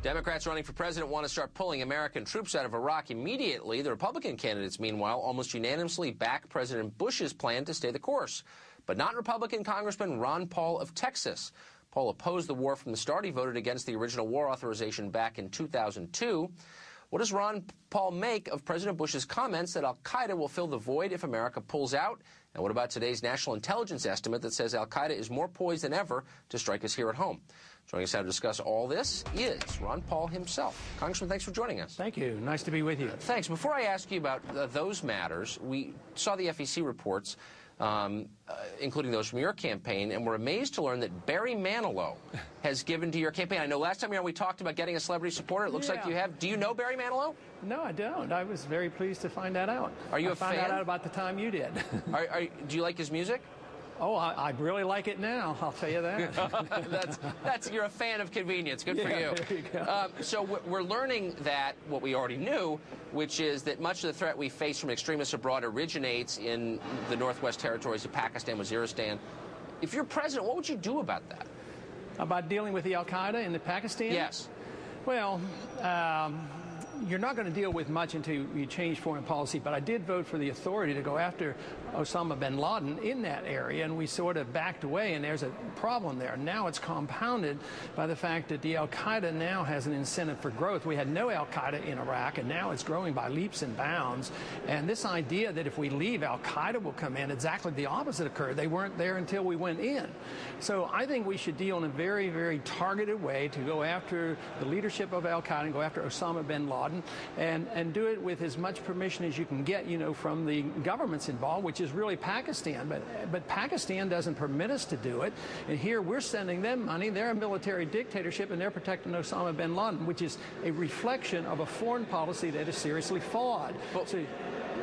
Democrats running for president want to start pulling American troops out of Iraq immediately. The Republican candidates, meanwhile, almost unanimously back President Bush's plan to stay the course. But not Republican Congressman Ron Paul of Texas. Paul opposed the war from the start. He voted against the original war authorization back in 2002. What does Ron Paul make of President Bush's comments that al-Qaeda will fill the void if America pulls out? And what about today's national intelligence estimate that says al-Qaeda is more poised than ever to strike us here at home? Joining us now to discuss all this is Ron Paul himself. Congressman, thanks for joining us. Thank you. Nice to be with you. Thanks. Before I ask you about those matters, we saw the FEC reports, including those from your campaign, and we're amazed to learn that Barry Manilow has given to your campaign. I know last time you were on, we talked about getting a celebrity supporter. It looks like you have. Do you know Barry Manilow? No, I don't. I was very pleased to find that out. Are you a fan? I found that out about the time you did. Do you like his music? Oh, I really like it now, I'll tell you that. You're a fan of convenience. Good for you. There you go. So we're learning that what we already knew, which is that much of the threat we face from extremists abroad originates in the Northwest Territories of Pakistan, Waziristan. If you're president, what would you do about that? About dealing with the al-Qaeda in Pakistan? Yes. Well, you're not going to deal with much until you change foreign policy, but I did vote for the authority to go after Osama bin Laden in that area, and we sort of backed away, and there's a problem there. Now it's compounded by the fact that the al-Qaeda now has an incentive for growth. We had no al-Qaeda in Iraq, and now it's growing by leaps and bounds. And this idea that if we leave, al-Qaeda will come in, exactly the opposite occurred. They weren't there until we went in. So I think we should deal in a very, very targeted way to go after the leadership of al-Qaeda and go after Osama bin Laden. And do it with as much permission as you can get, from the governments involved, which is really Pakistan. But Pakistan doesn't permit us to do it. And here we're sending them money. They're a military dictatorship, and they're protecting Osama bin Laden, which is a reflection of a foreign policy that is seriously flawed.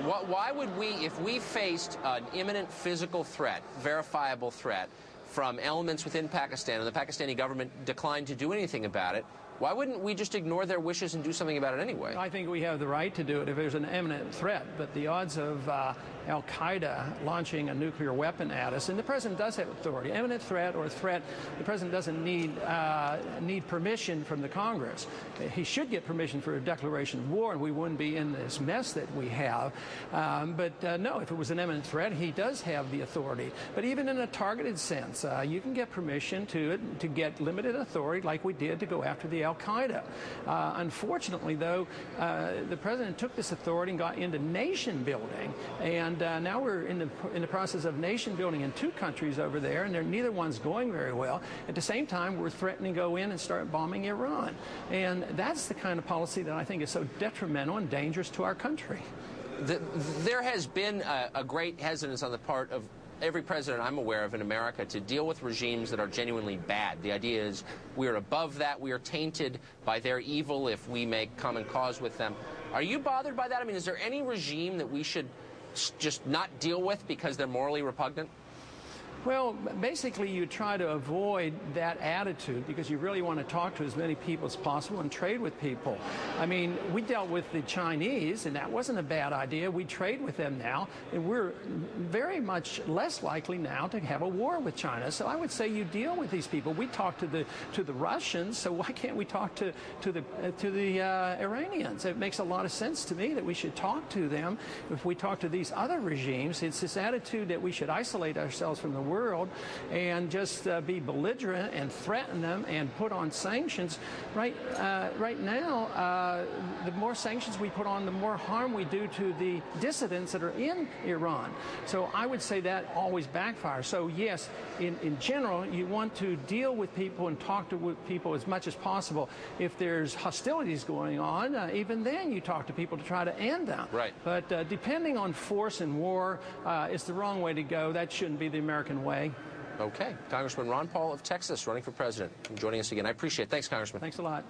Why would we, if we faced an imminent physical threat, verifiable threat, from elements within Pakistan, and the Pakistani government declined to do anything about it, why wouldn't we just ignore their wishes and do something about it anyway? I think we have the right to do it if there's an imminent threat, but the odds of al-Qaeda launching a nuclear weapon at us, and the president does have authority, imminent threat or a threat, the president doesn't need permission from the Congress. He should get permission for a declaration of war, and we wouldn't be in this mess that we have. No, if it was an imminent threat, he does have the authority. But even in a targeted sense, you can get permission to get limited authority like we did to go after the al-Qaeda. Unfortunately, though, the president took this authority and got into nation building, and now we're in the process of nation building in two countries over there, and neither one's going very well. At the same time, we're threatening to go in and start bombing Iran, and that's the kind of policy that I think is so detrimental and dangerous to our country. There has been a great hesitance on the part of every president I'm aware of in America to deal with regimes that are genuinely bad. The idea is we are above that. We are tainted by their evil if we make common cause with them. Are you bothered by that? I mean, is there any regime that we should just not deal with because they're morally repugnant? Well, basically, you try to avoid that attitude because you really want to talk to as many people as possible and trade with people. I mean, we dealt with the Chinese, and that wasn't a bad idea. We trade with them now, and we're very much less likely now to have a war with China. So I would say you deal with these people. We talk to the Russians, so why can't we talk to the Iranians? It makes a lot of sense to me that we should talk to them. If we talk to these other regimes, it's this attitude that we should isolate ourselves from the world and just be belligerent and threaten them and put on sanctions. Right now, the more sanctions we put on, the more harm we do to the dissidents that are in Iran. So I would say that always backfires. So yes, in general, you want to deal with people and talk to people as much as possible. If there's hostilities going on, even then you talk to people to try to end them. Right. But depending on force and war is the wrong way to go. That shouldn't be the American way. Okay. Congressman Ron Paul of Texas running for president. Joining us again. I appreciate it. Thanks, Congressman. Thanks a lot.